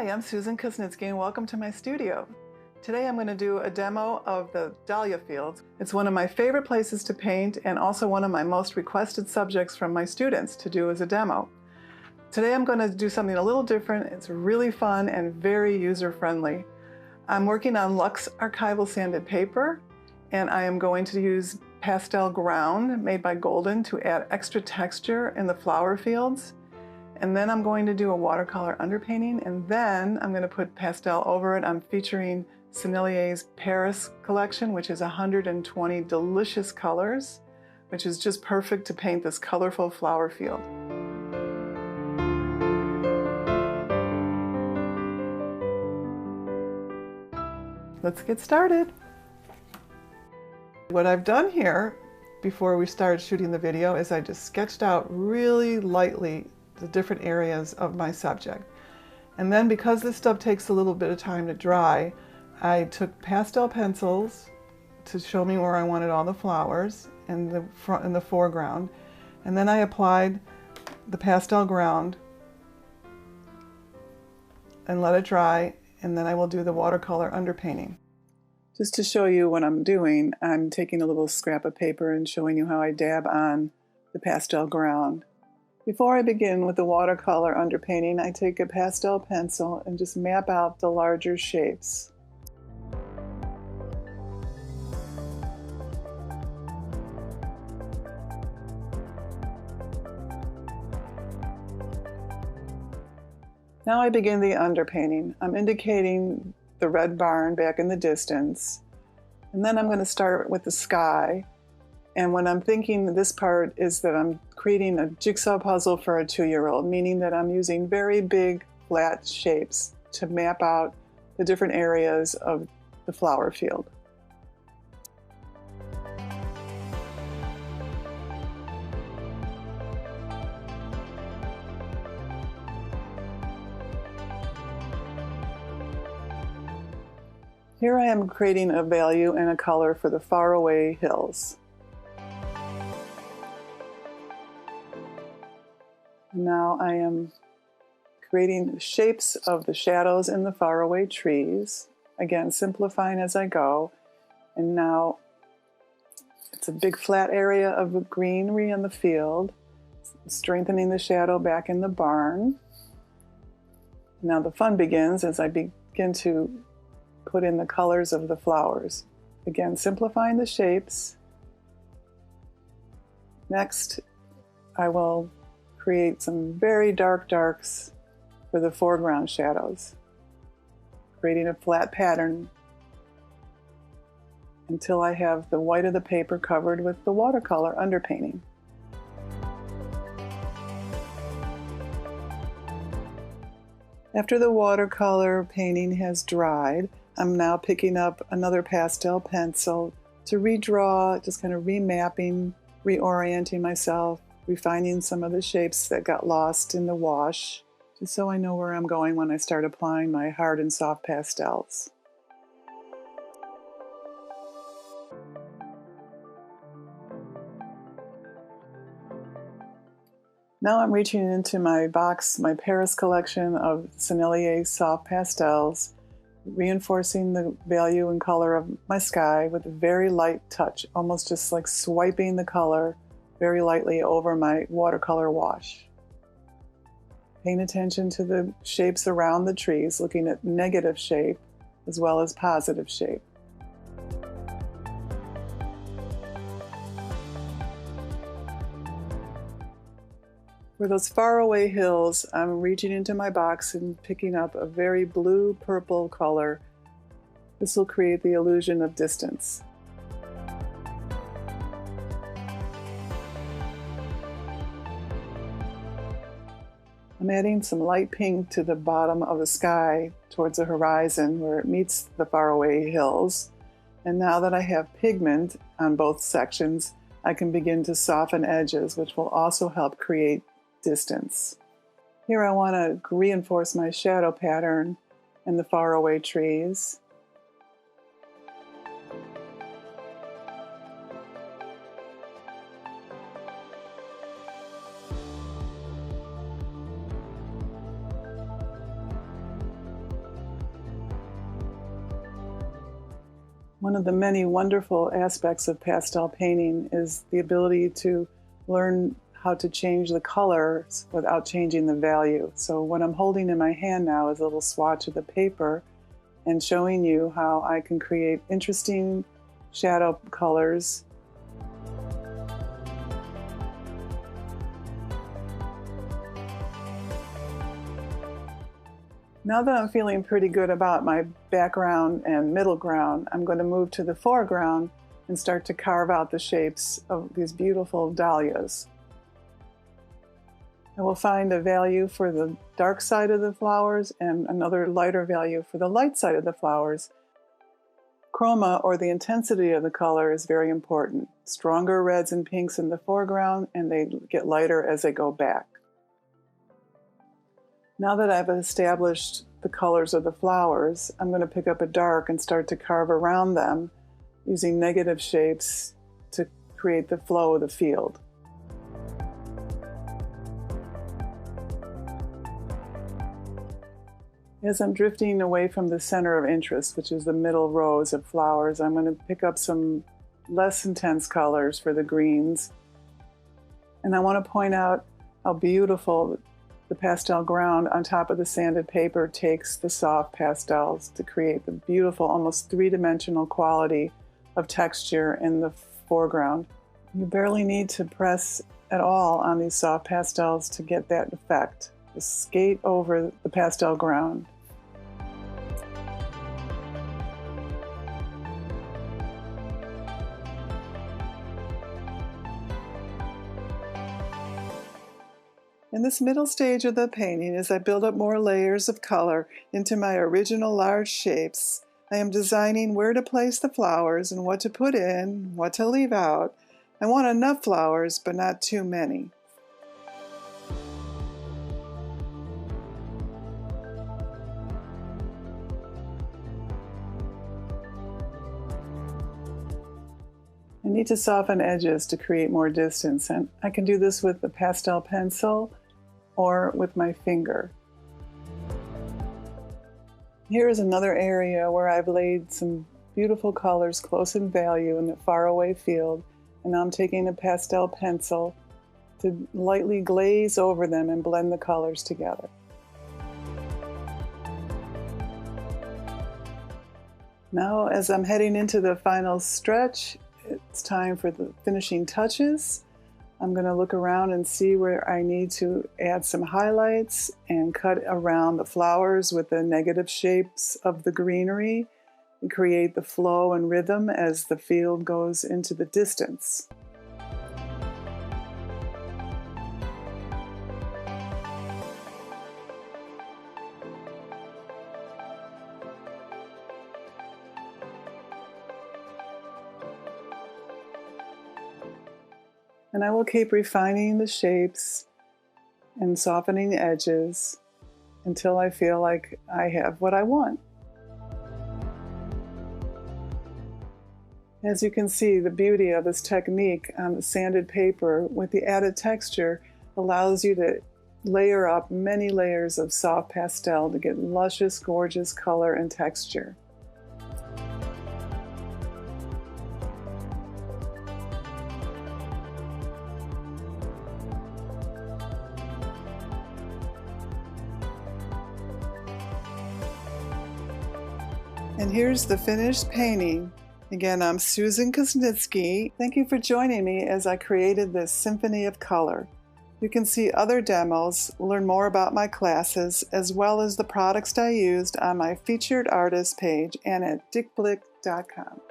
Hi, I'm Susan Kuznitsky and welcome to my studio. Today I'm going to do a demo of the Dahlia fields. It's one of my favorite places to paint and also one of my most requested subjects from my students to do as a demo. Today I'm going to do something a little different. It's really fun and very user-friendly. I'm working on Luxe archival sanded paper and I am going to use pastel ground made by Golden to add extra texture in the flower fields. And then I'm going to do a watercolor underpainting, and then I'm going to put pastel over it. I'm featuring Sennelier's Paris collection, which is 120 delicious colors, which is just perfect to paint this colorful flower field. Let's get started. What I've done here before we started shooting the video is I just sketched out really lightly the different areas of my subject. And then because this stuff takes a little bit of time to dry, I took pastel pencils to show me where I wanted all the flowers in the foreground. And then I applied the pastel ground and let it dry, and then I will do the watercolor underpainting. Just to show you what I'm doing, I'm taking a little scrap of paper and showing you how I dab on the pastel ground. Before I begin with the watercolor underpainting, I take a pastel pencil and just map out the larger shapes. Now I begin the underpainting. I'm indicating the red barn back in the distance, and then I'm going to start with the sky. And when I'm thinking this part is that I'm creating a jigsaw puzzle for a 2-year-old, meaning that I'm using very big flat shapes to map out the different areas of the flower field. Here I am creating a value and a color for the faraway hills. Now I am creating shapes of the shadows in the faraway trees, again simplifying as I go. And now it's a big flat area of greenery in the field, strengthening the shadow back in the barn. Now the fun begins as I begin to put in the colors of the flowers. Again, simplifying the shapes. Next, I will create some very dark darks for the foreground shadows, creating a flat pattern until I have the white of the paper covered with the watercolor underpainting. After the watercolor painting has dried, I'm now picking up another pastel pencil to redraw, just kind of remapping, reorienting myself, refining some of the shapes that got lost in the wash, just so I know where I'm going when I start applying my hard and soft pastels. Now I'm reaching into my box, my Paris collection of Sennelier's soft pastels, reinforcing the value and color of my sky with a very light touch, almost just like swiping the color very lightly over my watercolor wash. Paying attention to the shapes around the trees, looking at negative shape as well as positive shape. For those faraway hills, I'm reaching into my box and picking up a very blue-purple color. This will create the illusion of distance. I'm adding some light pink to the bottom of the sky towards the horizon where it meets the faraway hills. And now that I have pigment on both sections, I can begin to soften edges, which will also help create distance. Here I want to reinforce my shadow pattern in the faraway trees. One of the many wonderful aspects of pastel painting is the ability to learn how to change the colors without changing the value. So what I'm holding in my hand now is a little swatch of the paper and showing you how I can create interesting shadow colors. Now that I'm feeling pretty good about my background and middle ground, I'm going to move to the foreground and start to carve out the shapes of these beautiful dahlias. I will find a value for the dark side of the flowers and another lighter value for the light side of the flowers. Chroma, or the intensity of the color, is very important. Stronger reds and pinks in the foreground, and they get lighter as they go back. Now that I've established the colors of the flowers, I'm going to pick up a dark and start to carve around them using negative shapes to create the flow of the field. As I'm drifting away from the center of interest, which is the middle rows of flowers, I'm going to pick up some less intense colors for the greens. And I want to point out how beautiful the pastel ground on top of the sanded paper takes the soft pastels to create the beautiful, almost three-dimensional quality of texture in the foreground. You barely need to press at all on these soft pastels to get that effect. Just skate over the pastel ground. In this middle stage of the painting, as I build up more layers of color into my original large shapes, I am designing where to place the flowers and what to put in, what to leave out. I want enough flowers, but not too many. I need to soften edges to create more distance, and I can do this with the pastel pencil or with my finger. Here is another area where I've laid some beautiful colors close in value in the faraway field, and now I'm taking a pastel pencil to lightly glaze over them and blend the colors together. Now, as I'm heading into the final stretch, it's time for the finishing touches. I'm going to look around and see where I need to add some highlights and cut around the flowers with the negative shapes of the greenery and create the flow and rhythm as the field goes into the distance. And I will keep refining the shapes and softening the edges until I feel like I have what I want. As you can see, the beauty of this technique on the sanded paper with the added texture allows you to layer up many layers of soft pastel to get luscious, gorgeous color and texture. And here's the finished painting. Again, I'm Susan Kuznitsky. Thank you for joining me as I created this symphony of color. You can see other demos, learn more about my classes, as well as the products I used on my featured artist page and at dickblick.com.